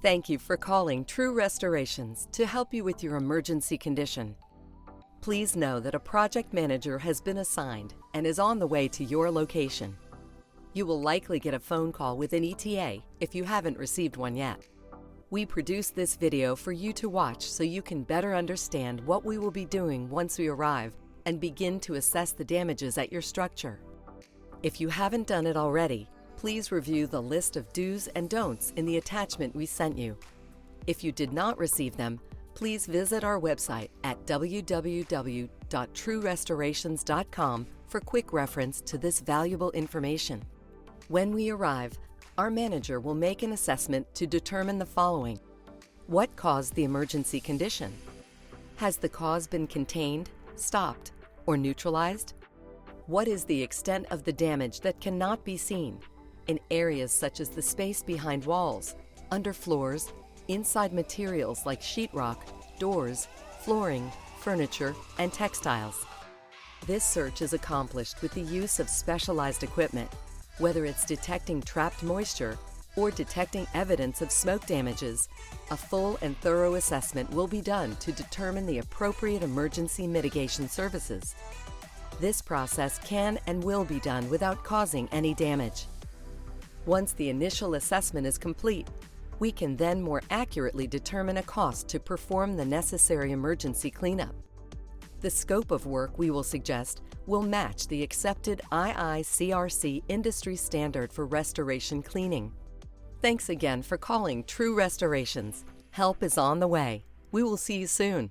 Thank you for calling True Restorations to help you with your emergency condition. Please know that a project manager has been assigned and is on the way to your location. You will likely get a phone call with an ETA if you haven't received one yet. We produced this video for you to watch so you can better understand what we will be doing once we arrive and begin to assess the damages at your structure. If you haven't done it already, please review the list of do's and don'ts in the attachment we sent you. If you did not receive them, please visit our website at www.truerestorations.com for quick reference to this valuable information. When we arrive, our manager will make an assessment to determine the following. What caused the emergency condition? Has the cause been contained, stopped, or neutralized? What is the extent of the damage that cannot be seen in areas such as the space behind walls, under floors, inside materials like sheetrock, doors, flooring, furniture, and textiles? This search is accomplished with the use of specialized equipment, whether it's detecting trapped moisture or detecting evidence of smoke damages. A full and thorough assessment will be done to determine the appropriate emergency mitigation services. This process can and will be done without causing any damage. Once the initial assessment is complete, we can then more accurately determine a cost to perform the necessary emergency cleanup. The scope of work we will suggest will match the accepted IICRC industry standard for restoration cleaning. Thanks again for calling True Restorations. Help is on the way. We will see you soon.